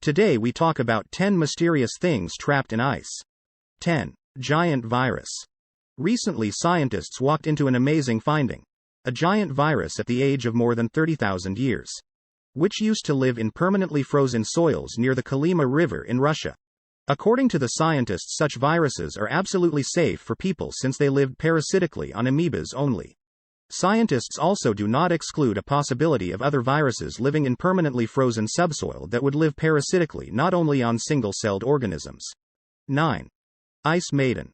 Today we talk about 10 mysterious things trapped in ice. 10. Giant virus. Recently scientists walked into an amazing finding. A giant virus at the age of more than 30,000 years. Which used to live in permanently frozen soils near the Kolyma River in Russia. According to the scientists, such viruses are absolutely safe for people since they lived parasitically on amoebas only. Scientists also do not exclude a possibility of other viruses living in permanently frozen subsoil that would live parasitically not only on single-celled organisms. 9. Ice Maiden.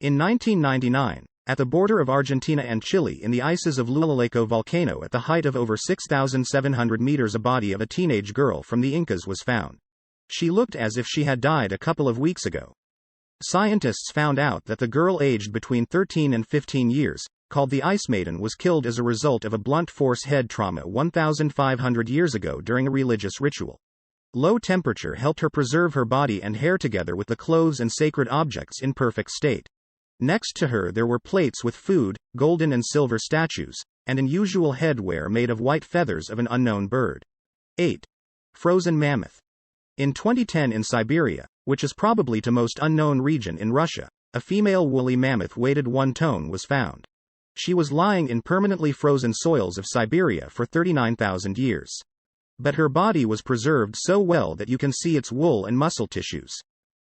In 1999, at the border of Argentina and Chile in the ices of Lulaleco volcano at the height of over 6,700 meters, a body of a teenage girl from the Incas was found. She looked as if she had died a couple of weeks ago. Scientists found out that the girl, aged between 13 and 15 years, called the Ice Maiden, was killed as a result of a blunt force head trauma 1,500 years ago during a religious ritual. Low temperature helped her preserve her body and hair together with the clothes and sacred objects in perfect state. Next to her there were plates with food, golden and silver statues, and unusual headwear made of white feathers of an unknown bird. 8. Frozen mammoth. In 2010 in Siberia, which is probably the most unknown region in Russia, a female woolly mammoth weighted 1 ton was found. She was lying in permanently frozen soils of Siberia for 39,000 years. But her body was preserved so well that you can see its wool and muscle tissues.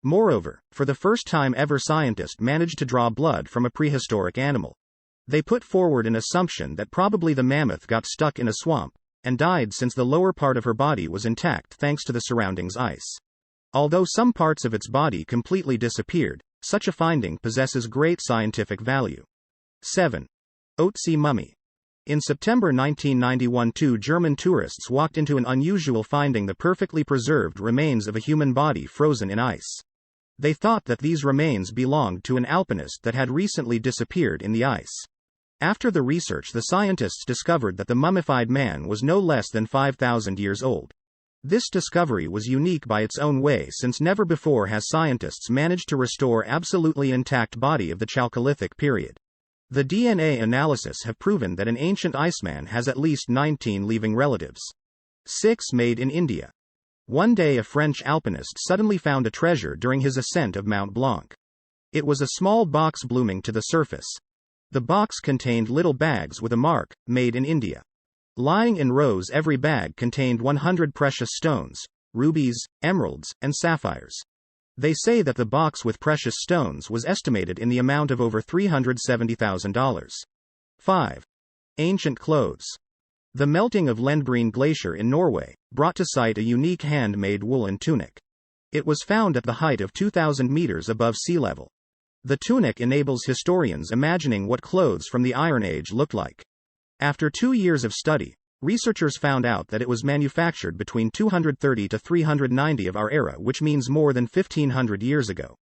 Moreover, for the first time ever, scientists managed to draw blood from a prehistoric animal. They put forward an assumption that probably the mammoth got stuck in a swamp and died since the lower part of her body was intact thanks to the surroundings ice. Although some parts of its body completely disappeared, such a finding possesses great scientific value. 7. Oaty mummy. In September 1991, 2 German tourists walked into an unusual finding: the perfectly preserved remains of a human body frozen in ice. They thought that these remains belonged to an alpinist that had recently disappeared in the ice. After the research, the scientists discovered that the mummified man was no less than 5,000 years old. This discovery was unique by its own way, since never before has scientists managed to restore absolutely intact body of the Chalcolithic period. The DNA analysis have proven that an ancient Iceman has at least 19 living relatives. 6. Made in India. One day a French alpinist suddenly found a treasure during his ascent of Mount Blanc. It was a small box blooming to the surface. The box contained little bags with a mark, "Made in India." Lying in rows, every bag contained 100 precious stones, rubies, emeralds, and sapphires. They say that the box with precious stones was estimated in the amount of over $370,000. 5. Ancient clothes. The melting of Lendbreen Glacier in Norway brought to sight a unique handmade woolen tunic. It was found at the height of 2,000 meters above sea level. The tunic enables historians imagining what clothes from the Iron Age looked like. After 2 years of study, researchers found out that it was manufactured between 230 to 390 of our era, which means more than 1,500 years ago.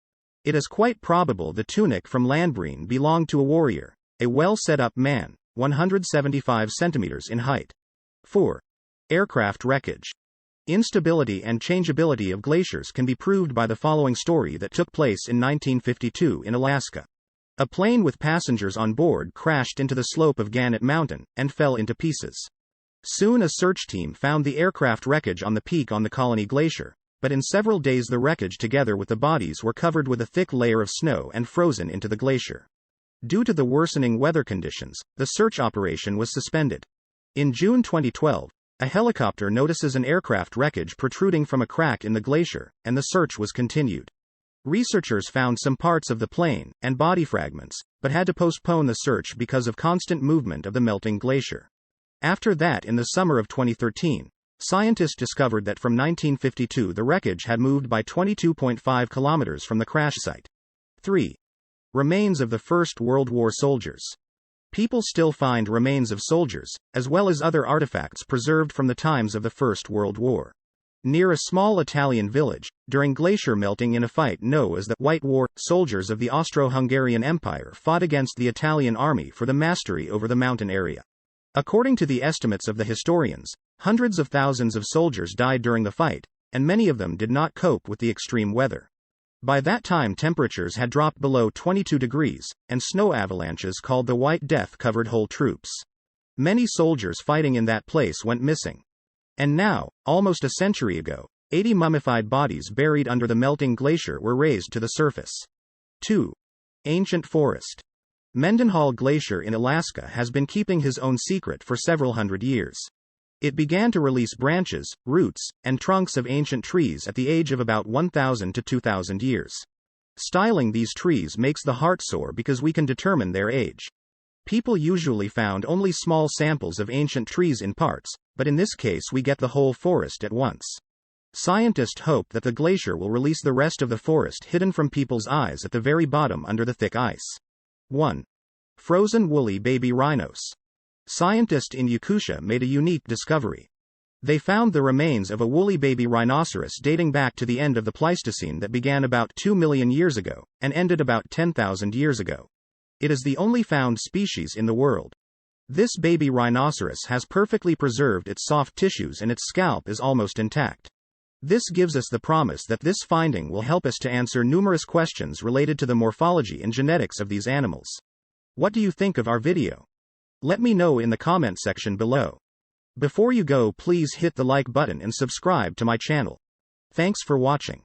It is quite probable the tunic from Lendbreen belonged to a warrior, a well-set-up man, 175 centimeters in height. 4. Aircraft wreckage. Instability and changeability of glaciers can be proved by the following story that took place in 1952 in Alaska. A plane with passengers on board crashed into the slope of Gannett Mountain and fell into pieces. Soon a search team found the aircraft wreckage on the peak on the Colony Glacier, but in several days the wreckage together with the bodies were covered with a thick layer of snow and frozen into the glacier. Due to the worsening weather conditions, the search operation was suspended. In June 2012, a helicopter notices an aircraft wreckage protruding from a crack in the glacier, and the search was continued. Researchers found some parts of the plane and body fragments, but had to postpone the search because of constant movement of the melting glacier. After that, in the summer of 2013, scientists discovered that from 1952 the wreckage had moved by 22.5 kilometers from the crash site. 3. Remains of the First World War soldiers. People still find remains of soldiers, as well as other artifacts preserved from the times of the First World War. Near a small Italian village, during glacier melting in a fight known as the White War, soldiers of the Austro-Hungarian Empire fought against the Italian army for the mastery over the mountain area. According to the estimates of the historians, hundreds of thousands of soldiers died during the fight, and many of them did not cope with the extreme weather. By that time temperatures had dropped below 22 degrees, and snow avalanches called the White Death covered whole troops. Many soldiers fighting in that place went missing. And now, almost a century ago, 80 mummified bodies buried under the melting glacier were raised to the surface. 2. Ancient forest. Mendenhall Glacier in Alaska has been keeping his own secret for several hundred years. It began to release branches, roots, and trunks of ancient trees at the age of about 1,000 to 2,000 years. Styling these trees makes the heart soar because we can determine their age. People usually found only small samples of ancient trees in parts, but in this case we get the whole forest at once. Scientists hope that the glacier will release the rest of the forest hidden from people's eyes at the very bottom under the thick ice. 1. Frozen woolly baby rhinos. Scientists in Yakutia made a unique discovery. They found the remains of a woolly baby rhinoceros dating back to the end of the Pleistocene that began about 2 million years ago, and ended about 10,000 years ago. It is the only found species in the world. This baby rhinoceros has perfectly preserved its soft tissues and its scalp is almost intact. This gives us the promise that this finding will help us to answer numerous questions related to the morphology and genetics of these animals. What do you think of our video? Let me know in the comment section below. Before you go, please hit the like button and subscribe to my channel. Thanks for watching.